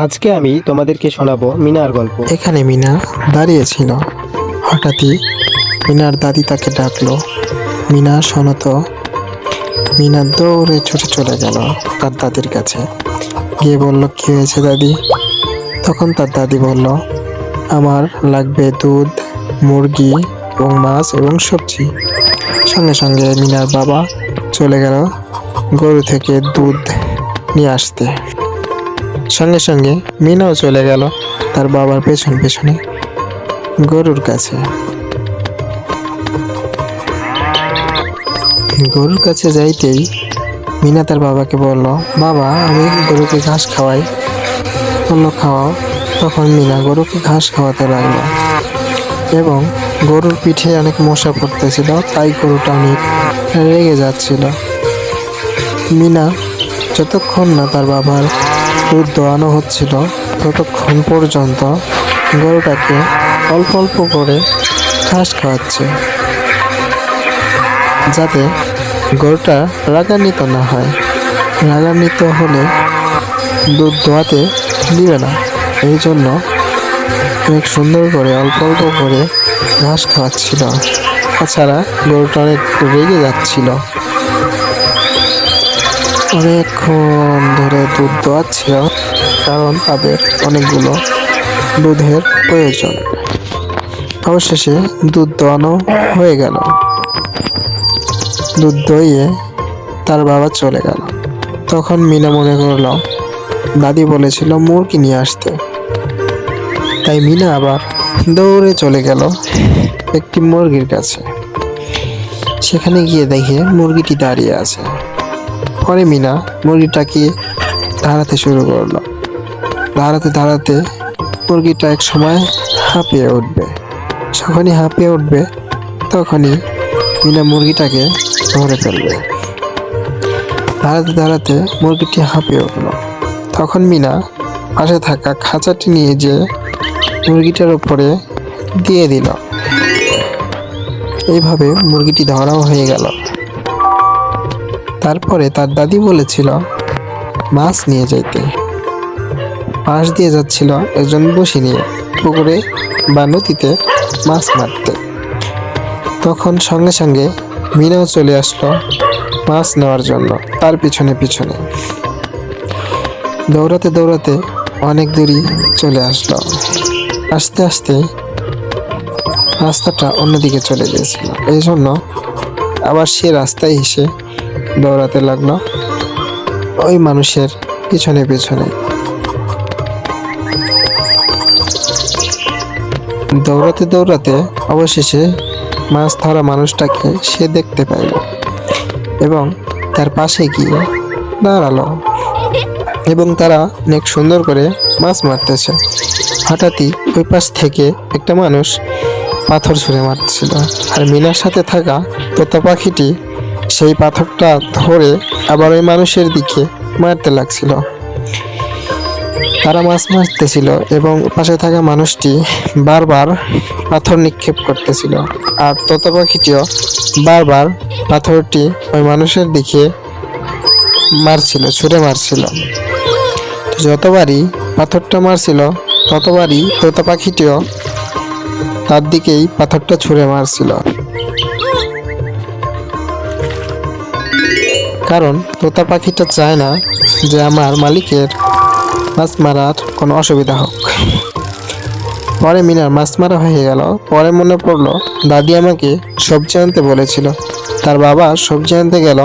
আজকে আমি তোমাদেরকে শোনাবো মিনার গল্প। এখানে মিনা দাঁড়িয়েছিল। হঠাৎই মিনার দাদি তাকে ডাকলো, মিনা শোনো তো। মিনা দৌড়ে ছুটে চলে গেল তার দাদির কাছে, গিয়ে বলল, কি হয়েছে দাদি? তখন তার দাদি বলল, আমার লাগবে দুধ, মুরগি এবং মাছ এবং সবজি। সঙ্গে সঙ্গে মিনার বাবা চলে গেল গরু থেকে দুধ নিয়ে আসতে। সঙ্গে সঙ্গে মিনাও চলে গেল তার বাবার পেছন পেছনে গরুর কাছে। গরুর কাছে যাইতেই মিনা তার বাবাকে বলল, বাবা আমি গরুকে ঘাস খাওয়াই। বললো, খাওয়াও। তখন মিনা গরুকে ঘাস খাওয়াতে লাগলো এবং গরুর পিঠে অনেক মশা পড়তেছিল, তাই গরুটা অনেক রেগে যাচ্ছিল। মিনা যতক্ষণ না তার বাবার দুধ দোয়ানো হচ্ছিল ততক্ষণ পর্যন্ত গরুটাকে অল্প অল্প করে ঘাস খাওয়াচ্ছে, যাতে গরুটা রাগান্বিত না হয়। রাগান্বিত হলে দুধ দোয়াতে দিবে না, এই জন্য অনেক সুন্দর করে অল্প অল্প করে ঘাস খাওয়াচ্ছিল। তাছাড়া গরুটা অনেক রেগে যাচ্ছিল, অনেকক্ষণ ধরে দুধ দোয়াচ্ছিল, কারণ তাদের অনেকগুলো দুধের প্রয়োজন। অবশেষে দুধ দোয়ানো হয়ে গেল। দুধ দইয়ে তার বাবা চলে গেল। তখন মিনা মনে করলো দাদি বলেছিল মুরগি নিয়ে আসতে, তাই মিনা আবার দৌড়ে চলে গেল একটি মুরগির কাছে। সেখানে গিয়ে দেখে মুরগিটি দাঁড়িয়ে আছে। পরে মিনা মুরগিটাকে দাঁড়াতে শুরু করলো। দাঁড়াতে দাঁড়াতে মুরগিটা এক সময় হাঁপিয়ে উঠবে। যখনই হাঁপিয়ে উঠবে তখনই মিনা মুরগিটাকে ধরে ফেলবে। দাঁড়াতে দাঁড়াতে মুরগিটি হাঁপিয়ে উঠলো। তখন মিনা পাশে থাকা খাঁচাটি নিয়ে যে মুরগিটার উপরে দিয়ে দিল। এইভাবে মুরগিটি ধরাও হয়ে গেল। তারপরে তার দাদি বলেছিল মাছ নিয়ে যাইতে। পাশ দিয়ে যাচ্ছিল একজন বসি নিয়ে পুকুরে বা নদীতে মাছ মারতে। তখন সঙ্গে সঙ্গে মিনাও চলে আসলো মাছ নেওয়ার জন্য তার পিছনে পিছনে। দৌড়াতে দৌড়াতে অনেক দূরই চলে আসলো। আস্তে আস্তে রাস্তাটা অন্যদিকে চলে গিয়েছিল, এই জন্য আবার সে রাস্তায় এসে দৌড়াতে লাগলো ওই মানুষের পিছনে পিছনে। দৌড়াতে দৌড়াতে অবশেষে মাছ ধরা মানুষটাকে সে দেখতে পাইল এবং তার পাশে গিয়ে দাঁড়ালো এবং তারা অনেক সুন্দর করে মাছ মারতেছে। হঠাৎই ওই পাশ থেকে একটা মানুষ পাথর ছুঁড়ে মারছিল, আর মিনার সাথে থাকা তোতা পাখিটি সেই পাথরটা ধরে আবার ওই মানুষের দিকে মারতে লাগছিল। তারা মাছ মারতেছিল এবং পাশে থাকা মানুষটি বারবার পাথর নিক্ষেপ করতেছিল, আর তোতা পাখিটিও বারবার পাথরটি ওই মানুষের দিকে মারছিল, ছুঁড়ে মারছিল। যতবারই পাথরটা মারছিল ততবারই তোতা পাখিটিও তার দিকেই পাথরটা ছুঁড়ে মারছিল, কারণ তোতা পাখিটা চায় না যে আমার মালিকের মাছ মারার কোনো অসুবিধা হোক। পরে মিনার মাছ মারা হয়ে গেল। পরে মনে পড়লো দাদি আমাকে সবজি আনতে বলেছিল। তার বাবা সবজি আনতে গেল,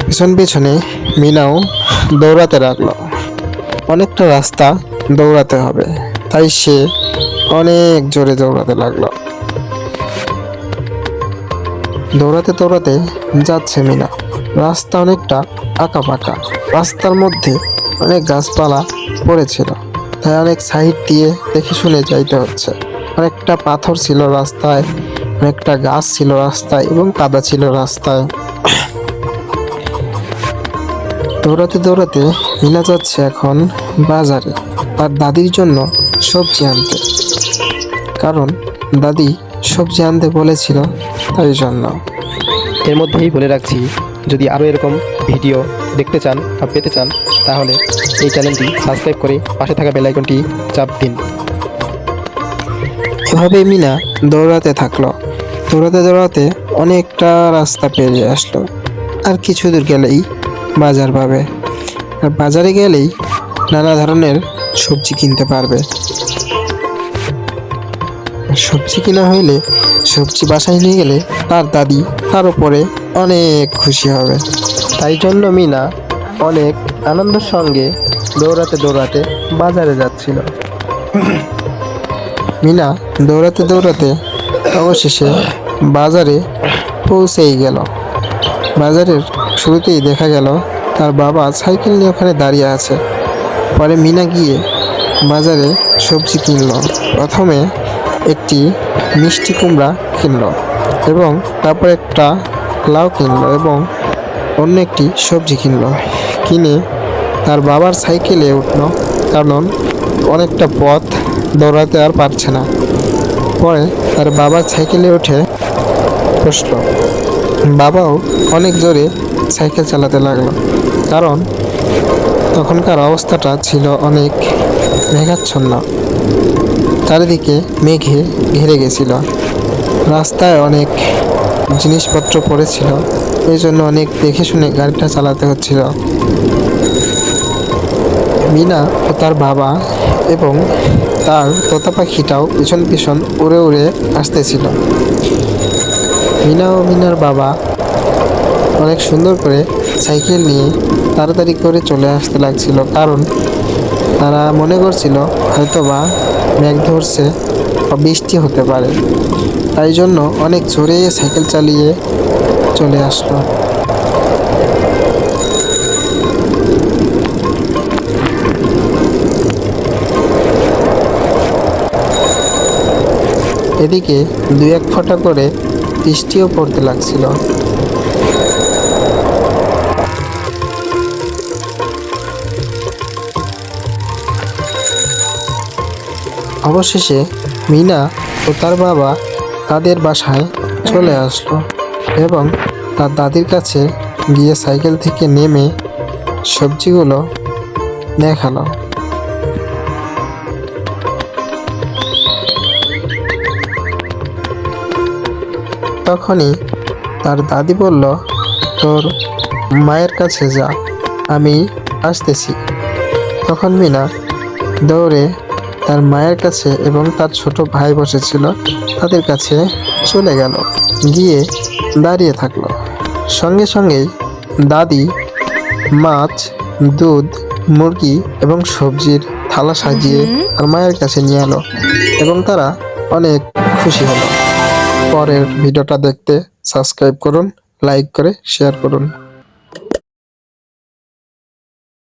পিছন পিছনে মিনাও দৌড়াতে লাগলো। অনেকটা রাস্তা দৌড়াতে হবে, তাই সে অনেক জোরে দৌড়াতে লাগলো। দৌড়াতে দৌড়াতে যাচ্ছে মিনা। রাস্তা অনেকটা আঁকা পাকা, রাস্তার মধ্যে অনেক গাছপালা পড়েছিল, তাই অনেক সাইড দিয়ে দেখে শুনে যাইতে হচ্ছে। অনেকটা পাথর ছিল রাস্তায়, অনেকটা গাছ ছিল রাস্তায় এবং কাদা ছিল রাস্তায়। দৌড়াতে দৌড়াতে মিনা যাচ্ছে এখন বাজারে তার দাদির জন্য সবজি আনতে, কারণ দাদি সবজি আনতে বলেছিল, তাই জন্য। এর মধ্যেই বলে রাখছি, যদি আরও এরকম ভিডিও দেখতে চান বা পেতে চান তাহলে এই চ্যানেলটি সাবস্ক্রাইব করে পাশে থাকা বেল আইকনটি চাপ দিন। এভাবে মিনা দৌড়াতে থাকলো। দৌড়াতে দৌড়াতে অনেকটা রাস্তা পেরিয়ে আসলো। আর কিছু দূর গেলেই বাজার পাবে। আর বাজারে গেলেই নানা ধরনের সবজি কিনতে পারবে। সবজি কিনা হইলে সবজি বাসায় নিয়ে গেলে তার দাদি তার উপরে অনেক খুশি হবে। তাই জন্য মিনা অনেক আনন্দের সঙ্গে দৌড়াতে দৌড়াতে বাজারে যাচ্ছিল। মিনা দৌড়াতে দৌড়াতে অবশেষে বাজারে পৌঁছেই গেল। বাজারের শুরুতেই দেখা গেল তার বাবা সাইকেল নিয়ে ওখানে দাঁড়িয়ে আছে। পরে মিনা গিয়ে বাজারে সবজি কিনলো। প্রথমে একটি মিষ্টি কুমড়া কিনলো এবং তারপর একটা লাউ কিনলো এবং অন্য একটি সবজি কিনলো। কিনে তার বাবার সাইকেলে উঠলো, কারণ অনেকটা পথ দৌড়াতে আর পারছে না। পরে তার বাবার সাইকেলে উঠে বসলো। বাবাও অনেক জোরে সাইকেল চালাতে লাগলো, কারণ তখনকার অবস্থাটা ছিল অনেক মেঘাচ্ছন্ন। চারিদিকে মেঘে ঘিরে গেছিল। রাস্তায় অনেক জিনিসপত্র পড়েছিল, এই জন্য অনেক দেখে শুনে গাড়িটা চালাতে হচ্ছিল। মিনা ও তার বাবা এবং তার তোতা পাখিটাও পিছন পিছন উড়ে উড়ে আসতেছিল। মিনা ও মিনার বাবা অনেক সুন্দর করে সাইকেল নিয়ে তাড়াতাড়ি করে চলে আসতে লাগছিল, কারণ তারা মনে করছিল হয়তোবা মেঘ ধরছে বা বৃষ্টি হতে পারে। তাই জন্য অনেক জোরে সাইকেল চালিয়ে চলে আসলো। এদিকে দুই এক ফোঁটা করে বৃষ্টিও পড়তে লাগছিল। অবশেষে মিনা ও তার বাবা তাদের বাসায় চলে আসলো এবং তার দাদির কাছে গিয়ে সাইকেল থেকে নেমে সবজিগুলো দেখালো। তখনই তার দাদি বলল, তোর মায়ের কাছে যা, আমি আসতেছি। তখন মিনা দৌড়ে তার মায়ের কাছে এবং তার ছোট ভাই বসেছিল তাদের কাছে চলে গেল, গিয়ে দাঁড়িয়ে থাকলো। সঙ্গে সঙ্গেই দাদি মাছ, দুধ, মুরগি এবং সবজির থালা সাজিয়ে তার মায়ের কাছে নিয়ে এলো এবং তারা অনেক খুশি হলো। পরের ভিডিওটা দেখতে সাবস্ক্রাইব করুন, লাইক করে শেয়ার করুন।